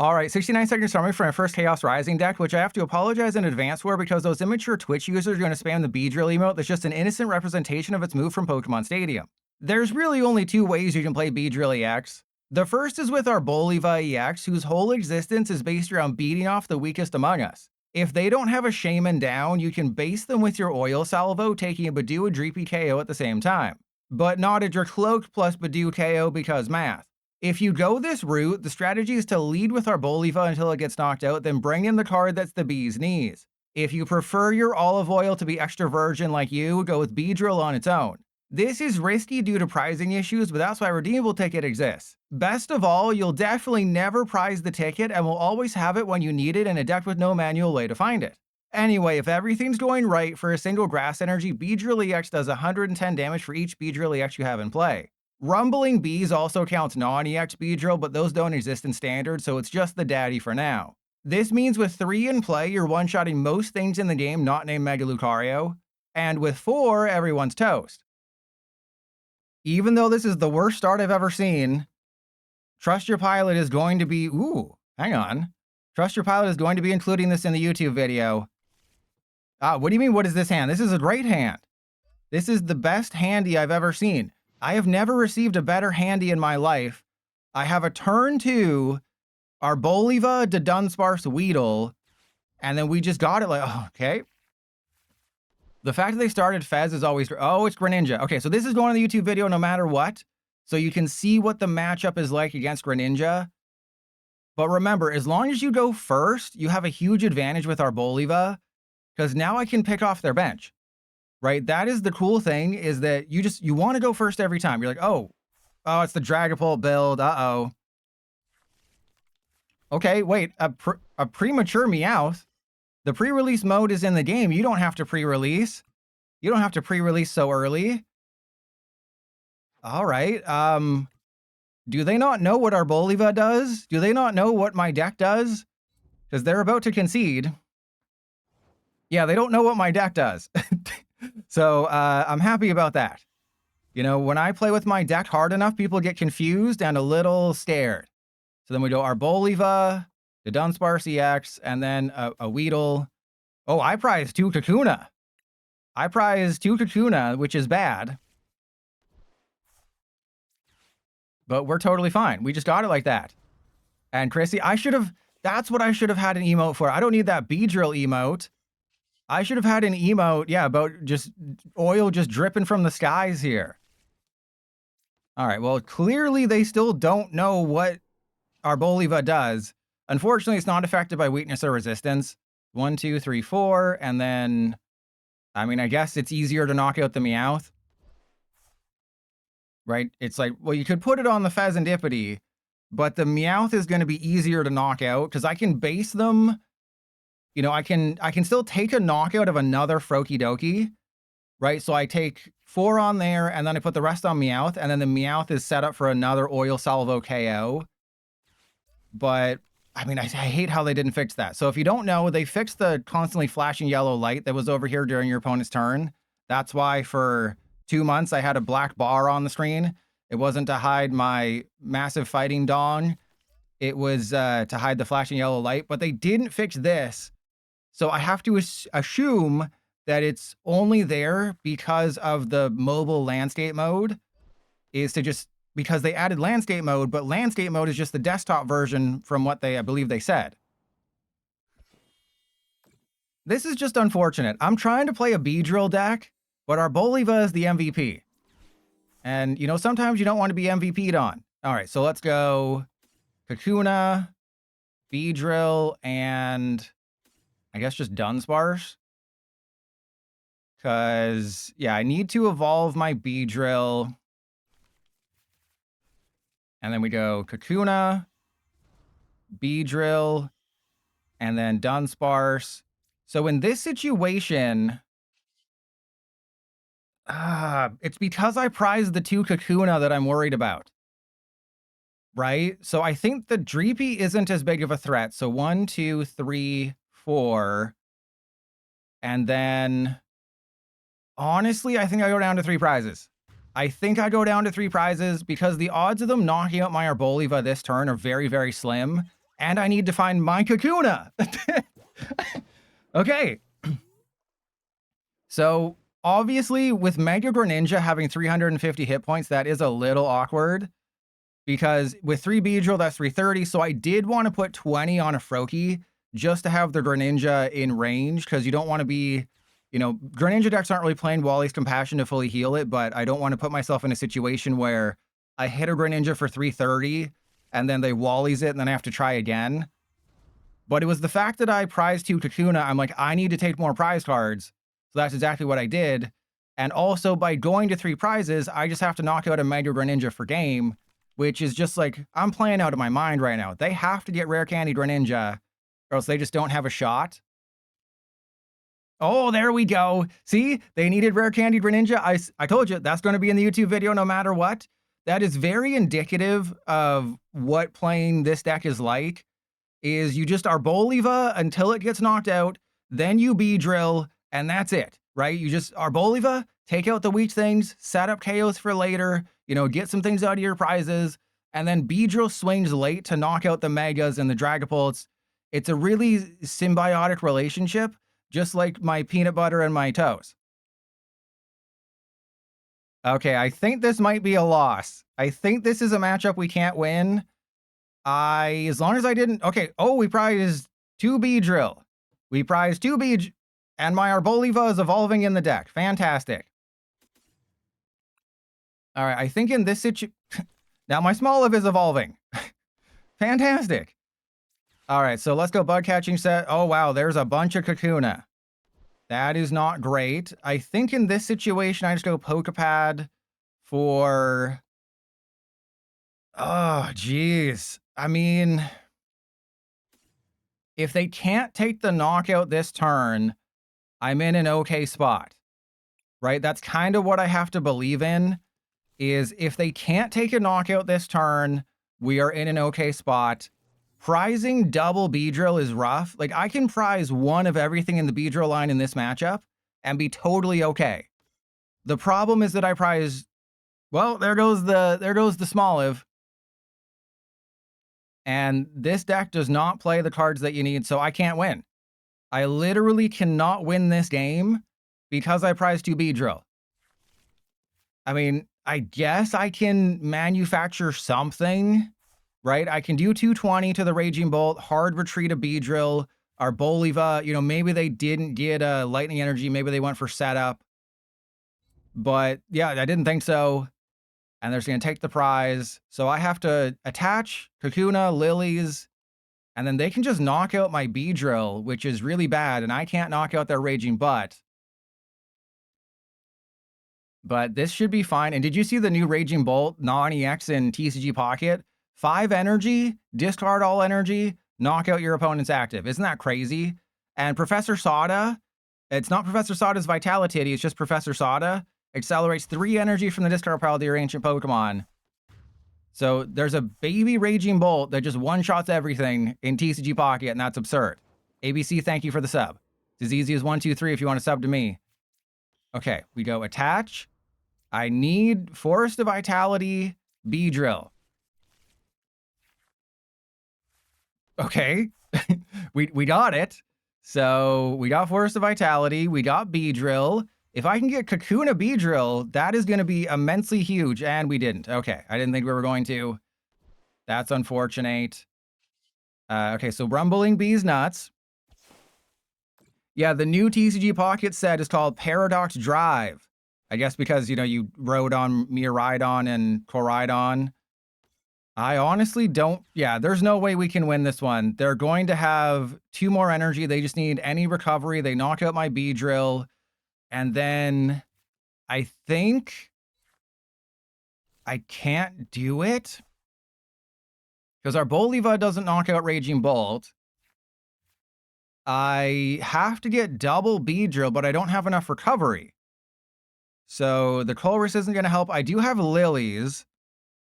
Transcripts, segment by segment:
All right, 69 seconds summary for my first Chaos Rising deck, which I have to apologize in advance for because those immature Twitch users are going to spam the Beedrill emote that's just an innocent representation of its move from Pokemon Stadium. There's really only two ways you can play Beedrill EX. The first is with Arboliva EX, whose whole existence is based around beating off the weakest among us. If they don't have a Shaman down, you can base them with your Oil Salvo, taking a Badoo and Dreepy KO at the same time. But not a Dracloak plus Badoo KO because math. If you go this route, the strategy is to lead with Arboliva until it gets knocked out, then bring in the card that's the bee's knees. If you prefer your olive oil to be extra virgin like you, go with Beedrill on its own. This is risky due to prizing issues, but that's why a redeemable ticket exists. Best of all, you'll definitely never prize the ticket and will always have it when you need it in a deck with no manual way to find it. Anyway, if everything's going right, for a single grass energy, Beedrill EX does 110 damage for each Beedrill EX you have in play. Rumbling Bees also counts non-EX Beedrill, but those don't exist in Standard, so it's just the daddy for now. This means with 3 in play, you're one-shotting most things in the game not named Mega Lucario, and with 4, everyone's toast. Even though this is the worst start I've ever seen, Trust Your Pilot is going to be... Ooh, hang on. Trust Your Pilot is going to be including this in the YouTube video. What do you mean, what is this hand? This is a great hand. This is the best handy I've ever seen. I have never received a better handy in my life. I have a turn 2, Arboliva, Dunsparce, Weedle, and then we just got it like, oh, okay. The fact that they started Fez is always, oh, it's Greninja. Okay, so this is going on the YouTube video no matter what. So you can see what the matchup is like against Greninja. But remember, as long as you go first, you have a huge advantage with Arboliva, because now I can pick off their bench. Right, that is the cool thing, is that you want to go first every time. You're like, oh, it's the Dragapult build, uh-oh. Okay, wait, a premature Meowth? The pre-release mode is in the game. You don't have to pre-release. You don't have to pre-release so early. All right, do they not know what Arboliva does? Do they not know what my deck does? Because they're about to concede. Yeah, they don't know what my deck does. So I'm happy about that. You know, when I play with my deck hard enough, people get confused and a little scared. So then we go Arboliva, the Dunsparce EX, and then a Weedle. Oh, I prize 2 Kakuna. I prize 2 Kakuna, which is bad. But we're totally fine. We just got it like that. And Chrissy, that's what I should have had an emote for. I don't need that Beedrill emote. I should have had an emote, yeah, about just oil just dripping from the skies here. All right, well, clearly they still don't know what Arboliva does. Unfortunately, it's not affected by weakness or resistance. 1, 2, 3, 4, and then, I mean, I guess it's easier to knock out the Meowth. Right? It's like, well, you could put it on the Fezandipity, but the Meowth is going to be easier to knock out because I can base them. You know, I can still take a knockout of another Froakie Dokie, right? So I take 4 on there, and then I put the rest on Meowth, and then the Meowth is set up for another Oil Salvo KO. But, I mean, I hate how they didn't fix that. So if you don't know, they fixed the constantly flashing yellow light that was over here during your opponent's turn. That's why for 2 months I had a black bar on the screen. It wasn't to hide my massive fighting dong. It was to hide the flashing yellow light, but they didn't fix this. So I have to assume that it's only there because of the mobile landscape mode, because they added landscape mode, but landscape mode is just the desktop version from what I believe they said. This is just unfortunate. I'm trying to play a Beedrill deck, but Arboliva is the MVP. And, you know, sometimes you don't want to be MVP'd on. All right, so let's go Kakuna, Beedrill, and I guess just Dunsparce. Because, yeah, I need to evolve my Beedrill. And then we go Kakuna, Beedrill, and then Dunsparce. So in this situation, it's because I prized the 2 Kakuna that I'm worried about. Right? So I think the Dreepy isn't as big of a threat. So 1, 2, 3, 4. And then, honestly, I think I go down to 3 prizes. I think I go down to 3 prizes because the odds of them knocking out my Arboliva this turn are very, very slim. and I need to find my Kakuna. Okay. So obviously with Mega Greninja having 350 hit points, that is a little awkward because with 3 Beedrill, that's 330. So I did want to put 20 on a Froakie just to have the Greninja in range because you don't want to be, you know, Greninja decks aren't really playing Wally's Compassion to fully heal it, but I don't want to put myself in a situation where I hit a Greninja for 330 and then they Wally's it and then I have to try again. But it was the fact that I prized 2 Kakuna, I'm like, I need to take more prize cards. So that's exactly what I did. And also by going to 3 prizes, I just have to knock out a Mega Greninja for game, which is just like, I'm playing out of my mind right now. They have to get Rare Candy Greninja or else they just don't have a shot. Oh, there we go. See, they needed Rare Candy Greninja. I told you, that's going to be in the YouTube video no matter what. That is very indicative of what playing this deck is like. Is you just Arboliva until it gets knocked out, then you Beedrill, and that's it, right? You just Arboliva, take out the weak things, set up KOs for later, you know, get some things out of your prizes, and then Beedrill swings late to knock out the Megas and the Dragapults. It's a really symbiotic relationship, just like my peanut butter and my toast. Okay, I think this might be a loss. I think this is a matchup we can't win. As long as I didn't, okay, oh, we prized 2 Beedrill. We prized 2 Beedrill, and my Arboliva is evolving in the deck. Fantastic. All right, I think in this situation, now my Smoliv is evolving. Fantastic. All right, so let's go bug catching set. Oh, wow, there's a bunch of Kakuna. That is not great. I think in this situation, I just go Poké Pad for... Oh, geez. I mean, if they can't take the knockout this turn, I'm in an okay spot, right? That's kind of what I have to believe in, is if they can't take a knockout this turn, we are in an okay spot. Prizing double Beedrill is rough. Like, I can prize one of everything in the Beedrill line in this matchup and be totally okay. The problem is that I prize, well, there goes the Smoliv. And this deck does not play the cards that you need, so I can't win. I literally cannot win this game because I prized 2 Beedrill. I mean, I guess I can manufacture something, right? I can do 220 to the Raging Bolt, hard retreat a Beedrill, Arboliva, you know, maybe they didn't get a Lightning Energy, maybe they went for setup. But yeah, I didn't think so. And they're just going to take the prize. So I have to attach Kakuna, Lilies, and then they can just knock out my Beedrill, which is really bad, and I can't knock out their Raging Butt. But this should be fine. And did you see the new Raging Bolt, non-EX in TCG Pocket? 5 energy, discard all energy, knock out your opponent's active. Isn't that crazy? And Professor Sada, it's not Professor Sada's Vitality, it's just Professor Sada. Accelerates 3 energy from the discard pile to your ancient Pokemon. So there's a baby Raging Bolt that just one-shots everything in TCG Pocket, and that's absurd. ABC, thank you for the sub. It's as easy as 1, 2, 3 if you want to sub to me. Okay, we go attach. I need Forest of Vitality Beedrill. Okay, we got it. So we got Forest of Vitality, we got Beedrill. If I can get Kakuna Beedrill, that is going to be immensely huge, and we didn't. Okay, I didn't think we were going to. That's unfortunate. Okay, so Rumbling Bees Nuts. Yeah, the new TCG Pocket set is called Paradox Drive. I guess because, you know, you rode on Miraidon and Koraidon. I honestly don't... Yeah, there's no way we can win this one. They're going to have 2 more energy. They just need any recovery. They knock out my Beedrill. And then I think I can't do it because Arboliva doesn't knock out Raging Bolt. I have to get double Beedrill, but I don't have enough recovery. So the Colress isn't going to help. I do have Lilies.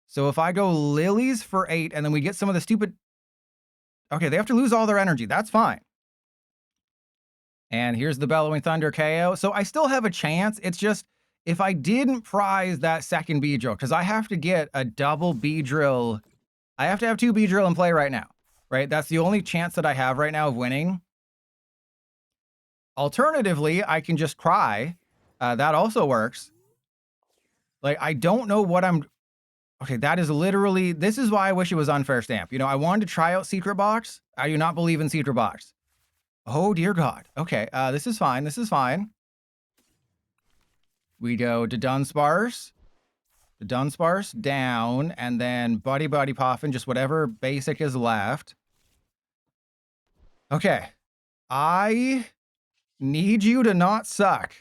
So if I go Lilies for 8 and then we get some of the stupid... Okay, they have to lose all their energy. That's fine. And here's the Bellowing Thunder KO. So I still have a chance. It's just, if I didn't prize that second Beedrill, because I have to get a double Beedrill. I have to have 2 Beedrill in play right now. right? That's the only chance that I have right now of winning. Alternatively, I can just cry. That also works. Like, I don't know what I'm... Okay, that is literally... This is why I wish it was unfair stamp. You know, I wanted to try out Secret Box. I do not believe in Secret Box. Oh, dear God. Okay, this is fine. This is fine. We go to Dunsparce. Dunsparce down, and then Buddy-Buddy Poffin, just whatever basic is left. Okay. I need you to not suck.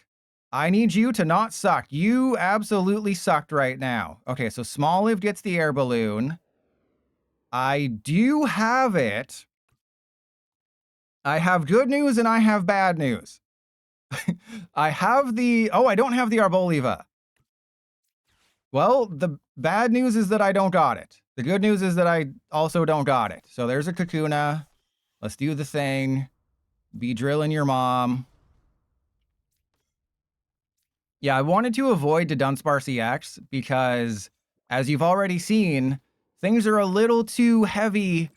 I need you to not suck. You absolutely sucked right now. Okay, so Smoliv gets the air balloon. I do have it. I have good news and I have bad news. I have the... Oh, I don't have the Arboliva. Well, the bad news is that I don't got it. The good news is that I also don't got it. So there's a Kakuna. Let's do the thing. Be drilling your mom. Yeah, I wanted to avoid Dudunsparce EX because, as you've already seen, things are a little too heavy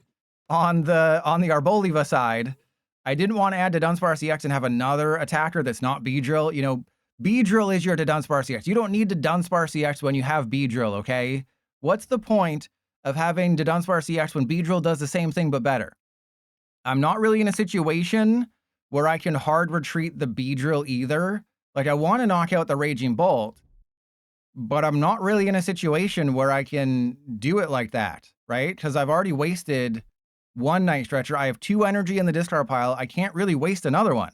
on the Arboliva side. I didn't want to add Dudunsparce EX and have another attacker that's not Beedrill. You know, Beedrill is your Dudunsparce EX. You don't need Dudunsparce EX when you have Beedrill, okay? What's the point of having Dudunsparce EX when Beedrill does the same thing but better? I'm not really in a situation where I can hard retreat the Beedrill either. Like, I want to knock out the Raging Bolt, but I'm not really in a situation where I can do it like that, right? Because I've already wasted one Night Stretcher. I have 2 energy in the discard pile. I can't really waste another one.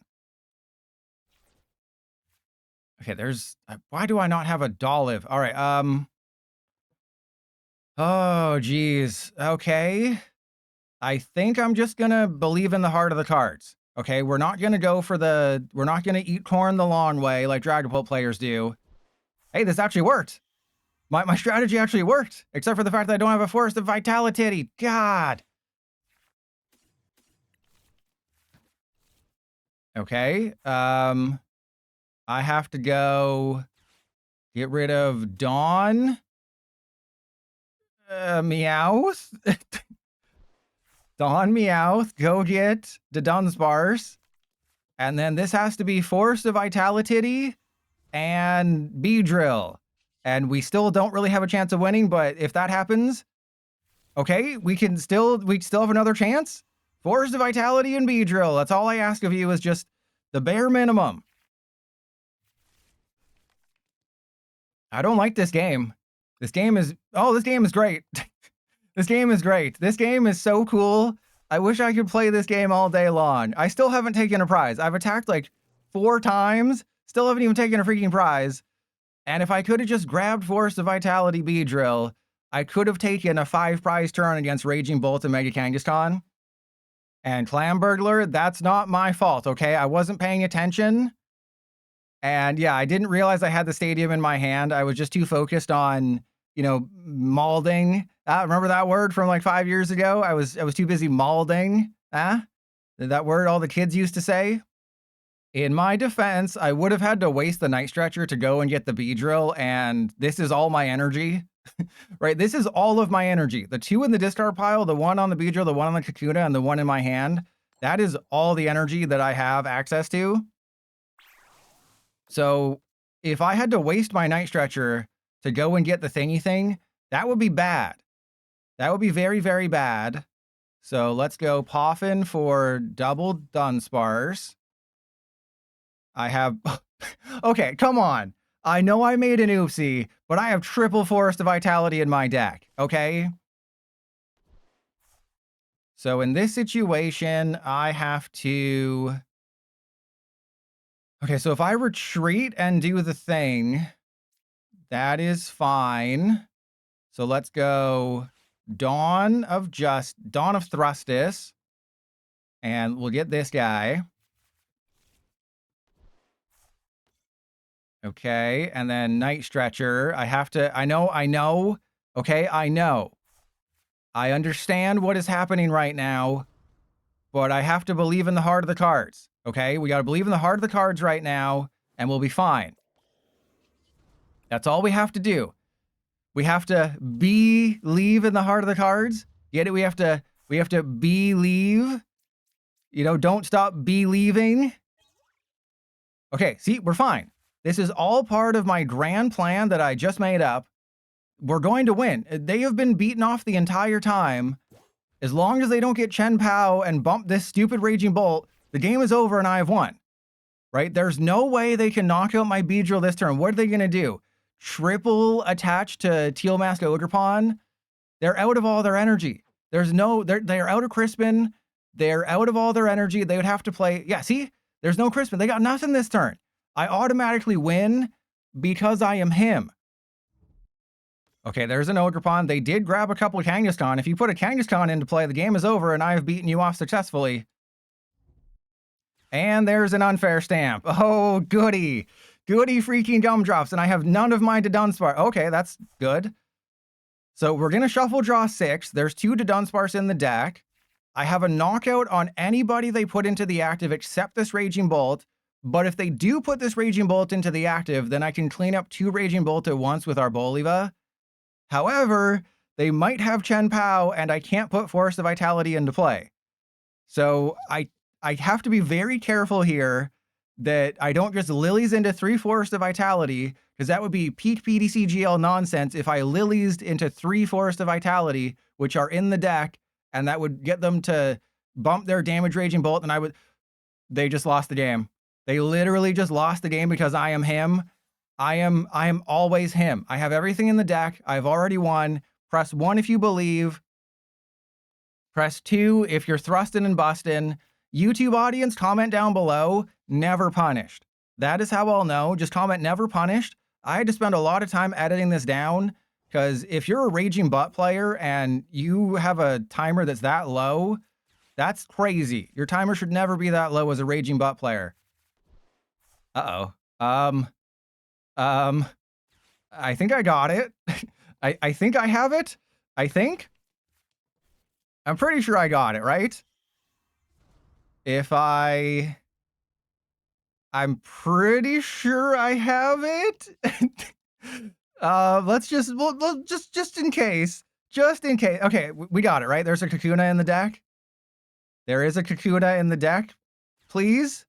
Okay, there's... Why do I not have a Dolliv? All right, oh, geez. Okay. I think I'm just gonna believe in the heart of the cards. Okay, we're not gonna go for the... We're not gonna eat corn the long way like Dragapult players do. Hey, this actually worked. My strategy actually worked, except for the fact that I don't have a Forest of Vitality. God. Okay, I have to go get rid of Dawn. Meowth. Dawn, Meowth. Go get the Dunsparce. And then this has to be Forest of Vitality and Beedrill. And we still don't really have a chance of winning, but if that happens, okay, we still have another chance. Forest of Vitality and Beedrill. That's all I ask of you, is just the bare minimum. I don't like this game. This game is... Oh, this game is great. This game is great. This game is so cool. I wish I could play this game all day long. I still haven't taken a prize. I've attacked like 4 times. Still haven't even taken a freaking prize. And if I could have just grabbed Forest of Vitality Beedrill, I could have taken a 5 prize turn against Raging Bolt and Mega Kangaskhan. And Clam Burglar, that's not my fault, okay? I wasn't paying attention. And yeah, I didn't realize I had the stadium in my hand. I was just too focused on, you know, malding. Remember that word from like 5 years ago? I was too busy malding. That word all the kids used to say. In my defense, I would have had to waste the Night Stretcher to go and get the Beedrill, and this is all my energy. Right? This is all of my energy. The 2 in the discard pile, the 1 on the Beedrill, the 1 on the Kakuna, and the 1 in my hand. That is all the energy that I have access to. So if I had to waste my Night Stretcher to go and get the thingy thing, that would be bad. That would be very, very bad. So let's go Poffin for double Dunsparce. I have... Okay, come on. I know I made an oopsie, but I have triple Forest of Vitality in my deck, okay? So in this situation, I have to... Okay, so if I retreat and do the thing, that is fine. So let's go Dawn of Thrustus, and we'll get this guy. Okay, and then Night Stretcher. I have to... I know. Okay, I know. I understand what is happening right now, but I have to believe in the heart of the cards. Okay, we got to believe in the heart of the cards right now, and we'll be fine. That's all we have to do. We have to believe in the heart of the cards. Get it? We have to We have to believe. You know, don't stop believing. Okay, see, we're fine. This is all part of my grand plan that I just made up. We're going to win. They have been beaten off the entire time. As long as they don't get Chen Pao and bump this stupid Raging Bolt, the game is over and I have won. Right? There's no way they can knock out my Beedrill this turn. What are they going to do? Triple attach to Teal Mask Ogerpon? They're out of all their energy. There's no, they're out of Crispin. They're out of all their energy. They would have to play, yeah, see? There's no Crispin. They got nothing this turn. I automatically win because I am him. Okay, there's an Ogerpon. They did grab a couple of Kangaskhan. If you put a Kangaskhan into play, the game is over and I have beaten you off successfully. And there's an unfair stamp. Oh, goody. Goody freaking gumdrops. And I have none of my Dudunsparce. Okay, that's good. So we're going to shuffle draw 6. There's 2 Dudunsparce in the deck. I have a knockout on anybody they put into the active except this Raging Bolt. But if they do put this Raging Bolt into the active, then I can clean up 2 Raging Bolt at once with Arboliva. However, they might have Chen Pao and I can't put Forest of Vitality into play. So I have to be very careful here that I don't just Lillies into 3 Forest of Vitality, because that would be peak PTCGL nonsense if I Lillies into 3 Forest of Vitality, which are in the deck, and that would get them to bump their damage Raging Bolt, and they just lost the game. They literally just lost the game because I am him. I am always him. I have everything in the deck. I've already won. Press 1 if you believe. Press 2 if you're thrusting and busting. YouTube audience, comment down below, never punished. That is how I'll know. Just comment never punished. I had to spend a lot of time editing this down because if you're a Raging Butt player and you have a timer that's that low, that's crazy. Your timer should never be that low as a Raging Butt player. Uh-oh. I think I got it. I think I have it. I think. I'm pretty sure I got it, right? I'm pretty sure I have it. Let's just in case. Just in case. Okay, we got it, right? There's a Kakuna in the deck. There is a Kakuna in the deck. Please.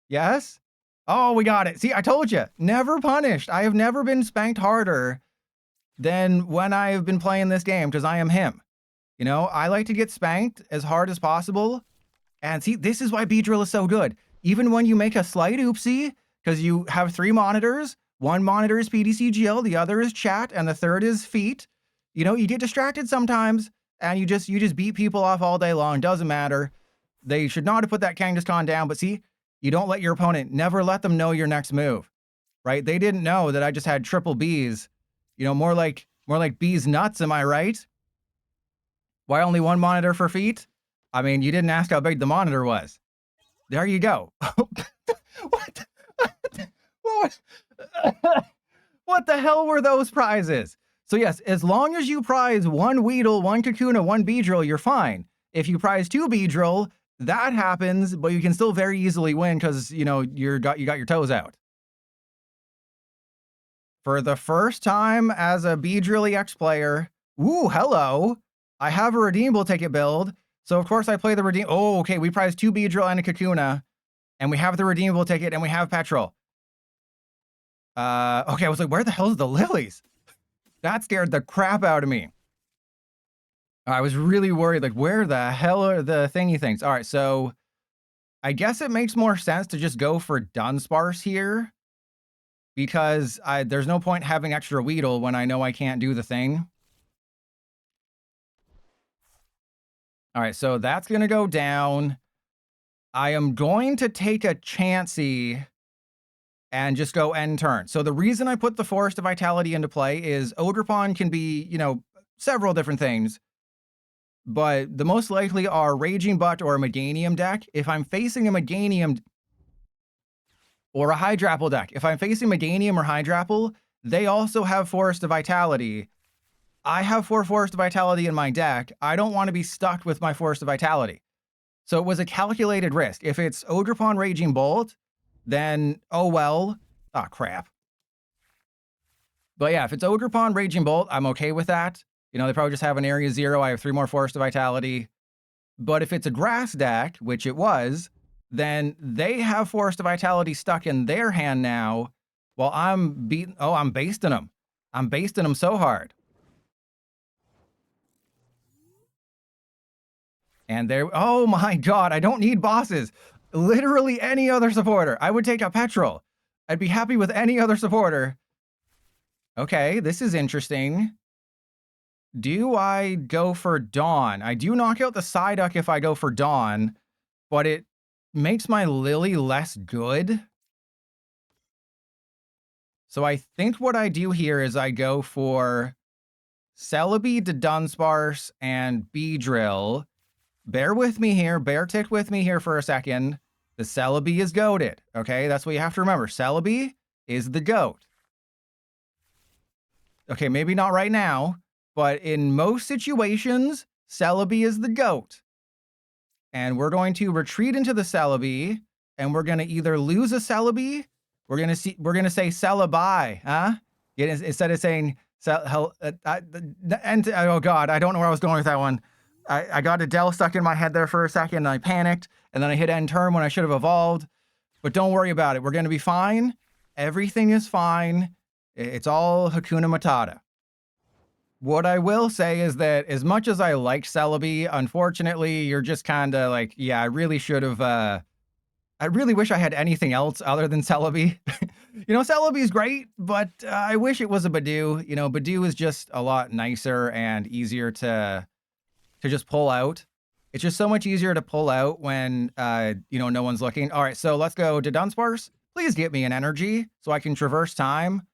Yes. Oh, we got it. See, I told you. Never punished. I have never been spanked harder than when I have been playing this game because I am him. You know, I like to get spanked as hard as possible. And see, this is why Beedrill is so good. Even when you make a slight oopsie, because you have 3 monitors, 1 monitor is PTCGL, the other is chat, and the third is feet. You know, you get distracted sometimes, and you just beat people off all day long. Doesn't matter. They should not have put that Kangaskhan down, but see, you don't let your opponent, never let them know your next move, right? They didn't know that I just had triple Bs. You know, more like bees nuts, am I right? Why only 1 monitor for feet? I mean, you didn't ask how big the monitor was. There you go. What? What the hell were those prizes? So yes, as long as you prize 1 Weedle, 1 Kakuna, 1 Beedrill, you're fine. If you prize 2 Beedrill, that happens, but you can still very easily win because, you know, you got your toes out. For the first time as a Beedrill EX player, ooh, hello. I have a redeemable ticket build. So, of course, I play the redeem. Oh, okay. We prize 2 Beedrill and a Kakuna. And we have the redeemable ticket and we have petrol. Okay, I was like, where the hell is the Lillies? That scared the crap out of me. I was really worried, like, where the hell are the thingy things? All right, so I guess it makes more sense to just go for Dunsparce here. Because there's no point having extra Weedle when I know I can't do the thing. All right, so that's going to go down. I am going to take a Chansey and just go end turn. So the reason I put the Forest of Vitality into play is Ogerpon can be, you know, several different things. But the most likely are Raging Butt or a Meganium deck. If I'm facing a Meganium or a Hydrapple deck, if I'm facing Meganium or Hydrapple, they also have Forest of Vitality. I have 4 Forest of Vitality in my deck. I don't want to be stuck with my Forest of Vitality. So it was a calculated risk. If it's Ogerpon Raging Bolt, then, oh well. Ah, crap. But yeah, if it's Ogerpon Raging Bolt, I'm okay with that. You know, they probably just have an Area 0. I have 3 more Forest of Vitality. But if it's a grass deck, which it was, then they have Forest of Vitality stuck in their hand now while I'm I'm basting them. I'm basting them so hard. And there, oh my god, I don't need bosses. Literally any other supporter. I would take a Petrol. I'd be happy with any other supporter. Okay, this is interesting. Do I go for Dawn? I do knock out the Psyduck if I go for Dawn, but it makes my Lillie less good. So I think what I do here is I go for Celebi, Dunsparce, and Beedrill. Bear with me here. Bear tick with me here for a second. The Celebi is goated. Okay, that's what you have to remember. Celebi is the goat. Okay, maybe not right now, but in most situations, Celebi is the goat. And we're going to retreat into the Celebi, and we're going to either lose a Celebi, we're going to say Celebi, huh? Instead of saying oh god, I don't know where I was going with that one. I got Adele stuck in my head there for a second, and I panicked, and then I hit end turn when I should have evolved. But don't worry about it. We're going to be fine. Everything is fine. It's all Hakuna Matata. What I will say is that as much as I liked Celebi, unfortunately, you're just kind of like, yeah, I really should have... I really wish I had anything else other than Celebi. You know, Celebi's great, but I wish it was a Badoo. You know, Badoo is just a lot nicer and easier to just pull out. It's just so much easier to pull out when, you know, no one's looking. All right, so let's go to Dunsparce. Please get me an energy so I can traverse time.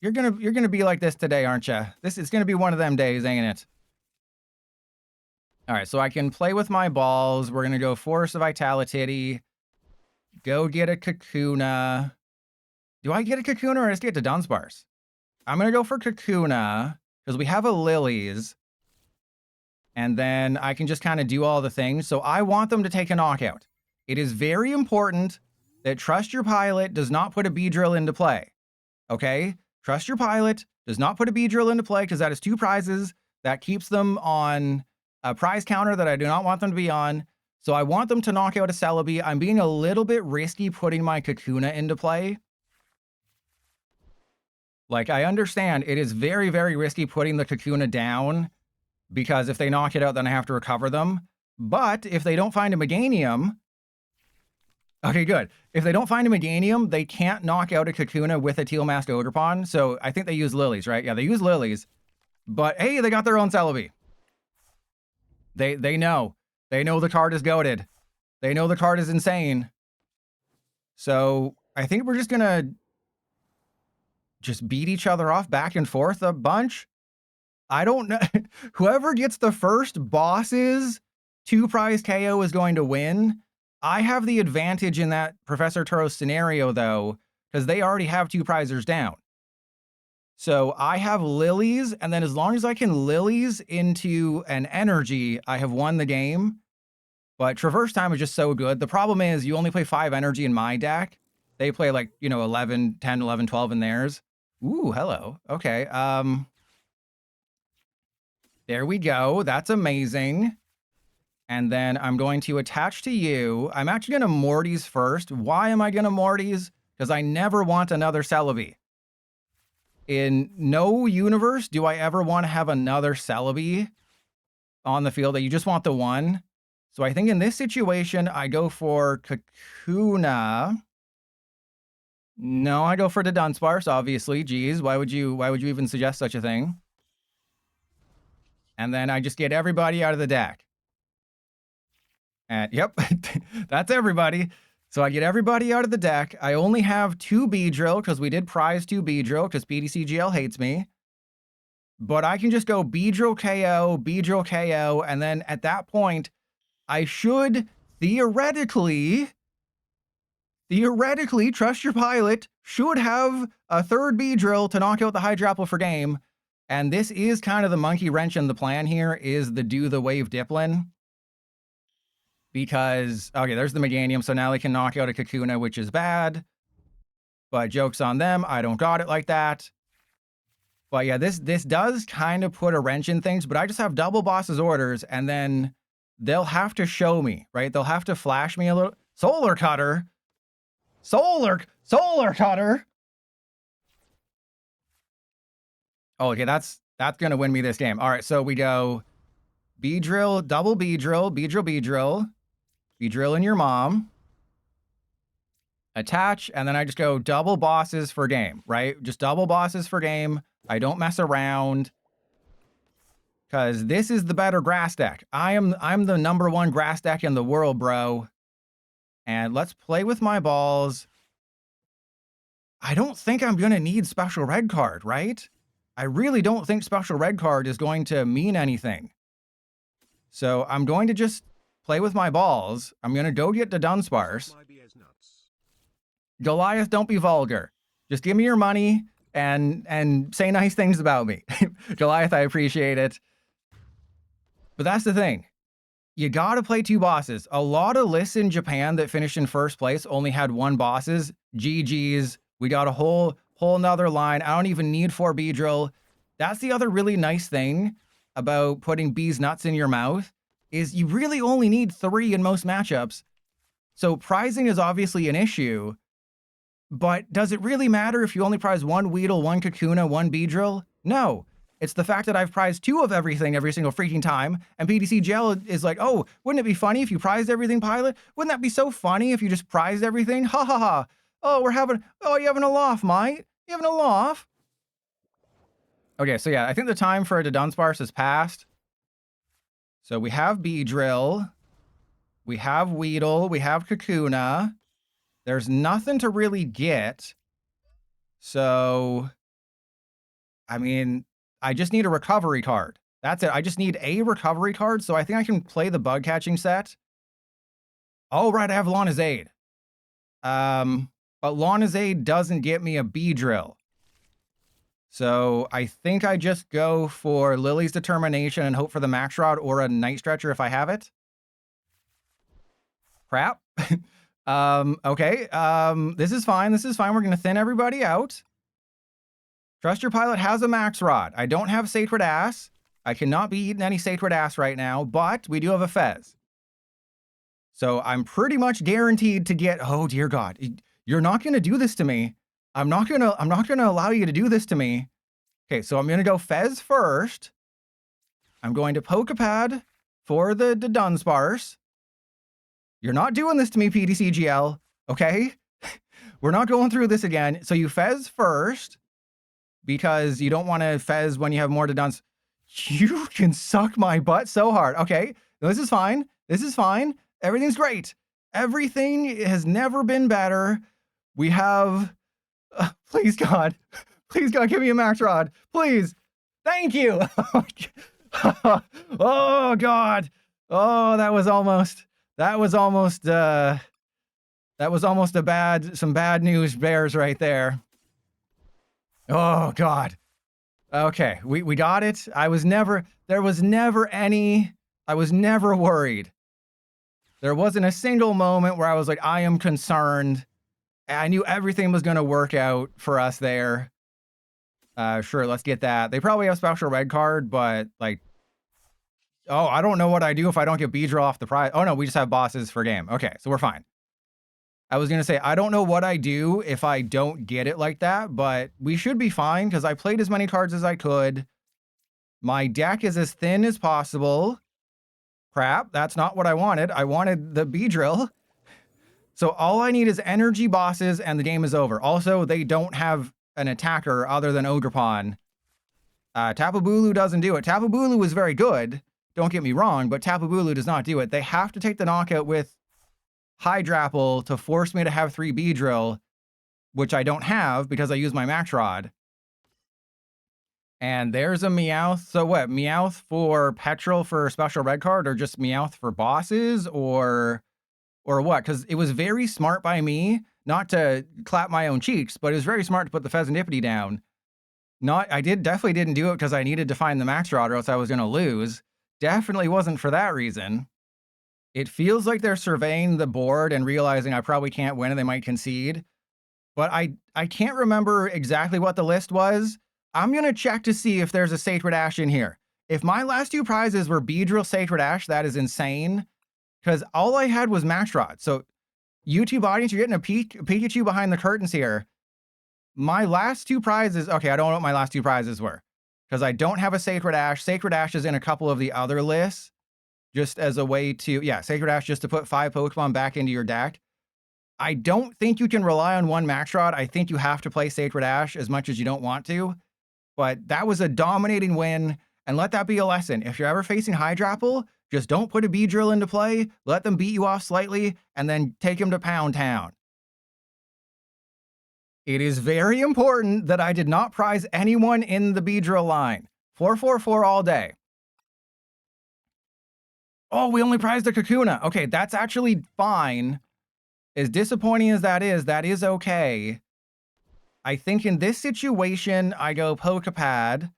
You're gonna be like this today, aren't you? This is gonna be one of them days, ain't it? All right, so I can play with my balls. We're gonna go Forest of Vitality. Go get a Kakuna. Do I get a Kakuna or just get to Dunsparce? I'm gonna go for Kakuna because we have a Lillie's. And then I can just kind of do all the things. So I want them to take a knockout. It is very important that Trust Your Pilot does not put a Beedrill into play. Okay? Trust Your Pilot does not put a Beedrill into play because that is 2 prizes. That keeps them on a prize counter that I do not want them to be on. So I want them to knock out a Celebi. I'm being a little bit risky putting my Kakuna into play. Like, I understand it is very, very risky putting the Kakuna down because if they knock it out, then I have to recover them. But if they don't find a Meganium... Okay, good. If they don't find a Meganium, they can't knock out a Kakuna with a Teal Masked Ogerpon. So I think they use Lillies, right? Yeah, they use Lillies. But hey, they got their own Celebi. They know. They know the card is goated. They know the card is insane. So I think we're just gonna just beat each other off back and forth a bunch. I don't know. Whoever gets the first boss's 2 prize KO is going to win. I have the advantage in that Professor Turo's scenario, though, because they already have 2 prizers down. So I have Lillies, and then as long as I can Lillies into an energy, I have won the game. But Traverse Time is just so good. The problem is you only play 5 energy in my deck. They play like, you know, 11, 10, 11, 12 in theirs. Ooh, hello. Okay. There we go. That's amazing. And then I'm going to attach to you. I'm actually going to Morty's first. Why am I going to Morty's? Because I never want another Celebi. In no universe do I ever want to have another Celebi on the field. You just want the one. So I think in this situation, I go for Kakuna. No, I go for the Dunsparce, obviously. Geez, why would you even suggest such a thing? And then I just get everybody out of the deck. And yep, that's everybody. So I get everybody out of the deck. I only have 2 Beedrill because we did prize 2 Beedrill because PTCGL hates me. But I can just go Beedrill KO, and then at that point, I should theoretically, Trust Your Pilot should have a 3rd Beedrill to knock out the Hydrapple for game. And this is kind of the monkey wrench in the plan here, is the do the wave Diplin. Because, okay, there's the Meganium, so now they can knock out a Kakuna, which is bad. But joke's on them, I don't got it like that. But yeah, this does kind of put a wrench in things, but I just have double boss's orders, and then they'll have to show me, right? They'll have to flash me a little. Solar Cutter. Solar Cutter. Oh, okay, that's gonna win me this game. All right, so we go Beedrill, double Beedrill, Beedrill in your mom. Attach, and then I just go double bosses for game, right? Just double bosses for game. I don't mess around. Because this is the better grass deck. I'm the #1 grass deck in the world, bro. And let's play with my balls. I don't think I'm going to need special red card, right? I really don't think special red card is going to mean anything. So I'm going to just play with my balls. I'm going to go get the Dunsparce. Goliath, don't be vulgar. Just give me your money and say nice things about me. Goliath, I appreciate it. But that's the thing. You gotta play 2 bosses. A lot of lists in Japan that finished in first place only had 1 bosses. GG's. We got a whole nother line. I don't even need 4 Beedrill. That's the other really nice thing about putting bees nuts in your mouth, is you really only need 3 in most matchups. So prizing is obviously an issue, but does it really matter if you only prize 1 Weedle, 1 Kakuna, 1 Beedrill? No. It's the fact that I've prized 2 of everything every single freaking time, and PTCGL is like, oh, wouldn't it be funny if you prized everything, Pilot? Wouldn't that be so funny if you just prized everything? Ha ha ha. Oh, you having a laugh, mate? You having a laugh? Okay, so yeah, I think the time for a Dunsparce has passed. So we have Beedrill, we have Weedle, we have Kakuna. There's nothing to really get. So, I mean, I just need a recovery card. That's it. I just need a recovery card, so I think I can play the bug catching set. Oh, right, I have Lawnazade. But Lawnazade doesn't get me a Beedrill. So I think I just go for Lillie's Determination and hope for the Max Rod or a Night Stretcher if I have it. Crap. Okay. This is fine. This is fine. We're going to thin everybody out. Trust Your Pilot has a Max Rod. I don't have Sacred Ass. I cannot be eating any Sacred Ass right now, but we do have a Fez. So I'm pretty much guaranteed to get, oh dear God, you're not going to do this to me. I'm not going to allow you to do this to me. Okay, so I'm going to go Fez first. I'm going to Poké Pad for the Dunsparce. You're not doing this to me, PTCGL, okay? We're not going through this again. So you Fez first, because you don't want to Fez when you have more to Duns. You can suck my butt so hard. Okay, this is fine. This is fine. Everything's great. Everything has never been better. We have... please, God. Please, God, give me a Max Rod. Please. Thank you. Oh, God. Oh, that was almost some bad news bears right there. Oh, God. Okay, we got it. I was never worried. There wasn't a single moment where I was like, I am concerned. I knew everything was going to work out for us there. Sure, let's get that. They probably have special red card, but like, oh, I don't know what I do if I don't get Beedrill off the prize. Oh no, we just have bosses for game. Okay, so we're fine. I was going to say, I don't know what I do if I don't get it like that, but we should be fine because I played as many cards as I could. My deck is as thin as possible. Crap, that's not what I wanted. I wanted the Beedrill. So all I need is energy bosses and the game is over. Also, they don't have an attacker other than Ogerpon. Tapu Bulu doesn't do it. Tapu Bulu is very good, don't get me wrong, but Tapu Bulu does not do it. They have to take the knockout with Hydrapple to force me to have 3 Beedrill, which I don't have because I use my Max Rod. And there's a Meowth. So what? Meowth for Petrol for special red card, or just Meowth for bosses, or what? Because it was very smart by me, not to clap my own cheeks, but it was very smart to put the Pheasantipity down. Definitely didn't do it because I needed to find the Max Rod or else I was going to lose. Definitely wasn't for that reason. It feels like they're surveying the board and realizing I probably can't win and they might concede. But I can't remember exactly what the list was, I'm going to check to see if there's a Sacred Ash in here. If my last 2 prizes were Beedrill Sacred Ash, that is insane. Because all I had was Match Rod. So YouTube audience, you're getting a Pikachu behind the curtains here. My last 2 prizes, okay, I don't know what my last 2 prizes were. Because I don't have a Sacred Ash. Sacred Ash is in a couple of the other lists. Just as a way to, yeah, Sacred Ash just to put 5 Pokemon back into your deck. I don't think you can rely on one Max Rod. I think you have to play Sacred Ash as much as you don't want to. But that was a dominating win, and let that be a lesson. If you're ever facing Hydrapple, just don't put a Beedrill into play, let them beat you off slightly, and then take them to Pound Town. It is very important that I did not prize anyone in the Beedrill line. 444 all day. Oh, we only prized a Kakuna. Okay, that's actually fine. As disappointing as that is okay. I think in this situation, I go Poké Pad.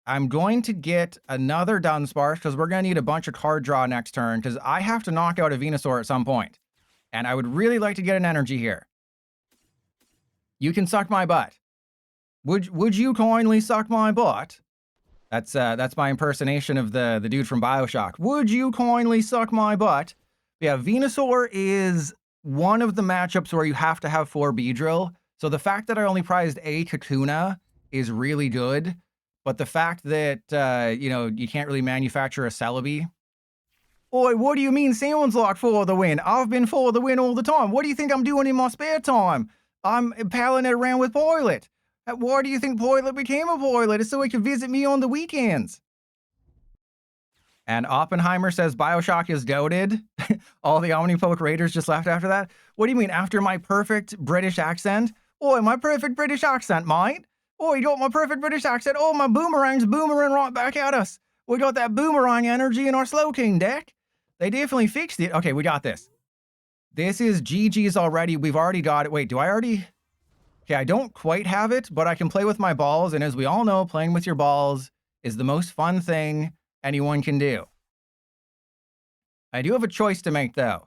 I'm going to get another Dunsparce because we're going to need a bunch of card draw next turn because I have to knock out a Venusaur at some point. And I would really like to get an energy here. You can suck my butt. Would you kindly suck my butt? That's my impersonation of the dude from BioShock. Would you kindly suck my butt? Yeah, Venusaur is one of the matchups where you have to have 4 Beedrill. So the fact that I only prized a Kakuna is really good. But the fact that, you know, you can't really manufacture a Celebi. Oi, what do you mean someone's like for the win? I've been for the win all the time. What do you think I'm doing in my spare time? I'm palling it around with Poilet. Why do you think Poilet became a Poilet? It's so he could visit me on the weekends. And Oppenheimer says BioShock is goated. All the Omnipoke Raiders just laughed after that. What do you mean, after my perfect British accent? Oi, my perfect British accent, mate. Oh, you got my perfect British accent. Oh, my boomerang's boomerang right back at us. We got that boomerang energy in our Slowking deck. They definitely fixed it. Okay, we got this. This is GG's already. We've already got it. Wait, do I already? Okay, I don't quite have it, but I can play with my balls. And as we all know, playing with your balls is the most fun thing anyone can do. I do have a choice to make, though.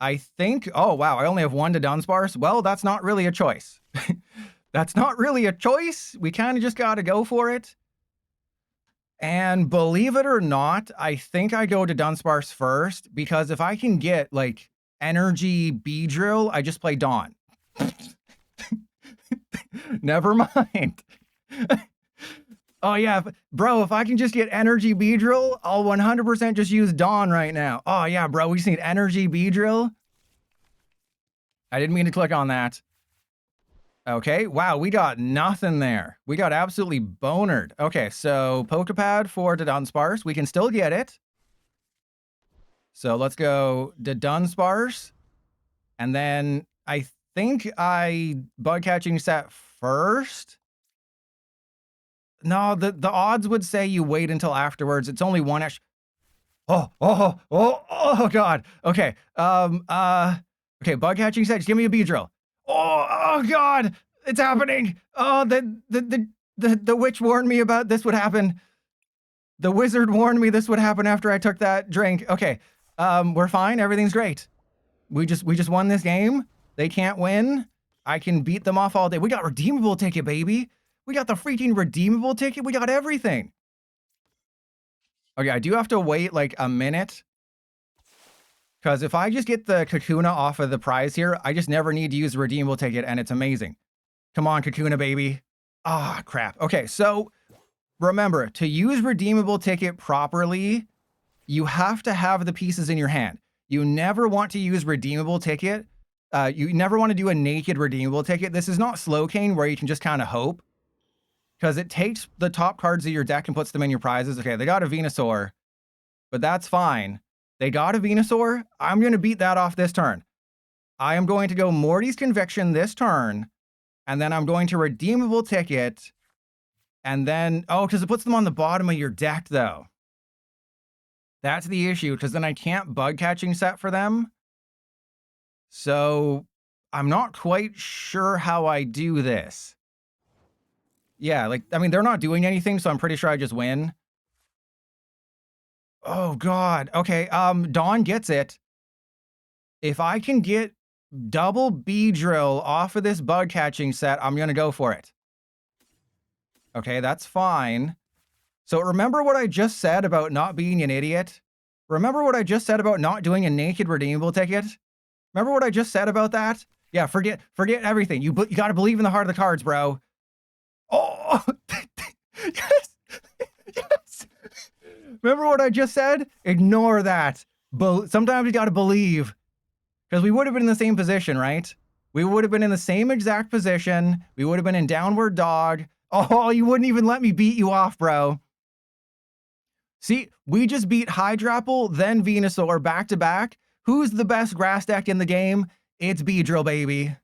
I think, oh, wow, I only have 1 to Dunsparce. Well, that's not really a choice. That's not really a choice. We kind of just got to go for it. And believe it or not, I think I go to Dunsparce first because if I can get like energy Beedrill, I just play Dawn. Never mind. Oh yeah, bro, if I can just get energy Beedrill, I'll 100% just use Dawn right now. Oh yeah, bro, we just need energy Beedrill. I didn't mean to click on that. Okay, wow, we got nothing there. We got absolutely bonered. Okay, so Poké Pad for Dunsparce. We can still get it. So let's go Dunsparce. And then I think I bug catching set first. No, the odds would say you wait until afterwards. It's only 1 extra. Oh God. Okay. Okay, bug catching set. Just give me a Beedrill. Oh God, it's happening. Oh, the witch warned me about this would happen. The wizard warned me this would happen after I took that drink. Okay, we're fine. Everything's great. We just won this game. They can't win. I can beat them off all day. We got redeemable ticket, baby. We got the freaking redeemable ticket. We got everything. Okay, I do have to wait like a minute. Because if I just get the Kakuna off of the prize here, I just never need to use the redeemable ticket, and it's amazing. Come on, Kakuna, baby. Ah, crap. Okay, so remember, to use redeemable ticket properly, you have to have the pieces in your hand. You never want to use redeemable ticket. You never want to do a naked redeemable ticket. This is not Slowcane where you can just kind of hope. Because it takes the top cards of your deck and puts them in your prizes. Okay, they got a Venusaur, but that's fine. They got a Venusaur. I'm going to beat that off this turn. I am going to go Morty's Conviction this turn, and then I'm going to redeemable ticket, and then, oh, because it puts them on the bottom of your deck, though. That's the issue, because then I can't bug catching set for them. So I'm not quite sure how I do this. Yeah, like, I mean, they're not doing anything, so I'm pretty sure I just win. Oh, God. Okay, Dawn gets it. If I can get double Beedrill off of this bug catching set, I'm going to go for it. Okay, that's fine. So remember what I just said about not being an idiot? Remember what I just said about not doing a naked redeemable ticket? Remember what I just said about that? Yeah, forget everything. You gotta believe in the heart of the cards, bro. Oh, yes, yes. Remember what I just said? Ignore that. Sometimes you gotta believe. Because we would have been in the same position, right? We would have been in the same exact position. We would have been in downward dog. Oh, you wouldn't even let me beat you off, bro. See, we just beat Hydrapple, then Venusaur back to back. Who's the best grass deck in the game? It's Beedrill, baby.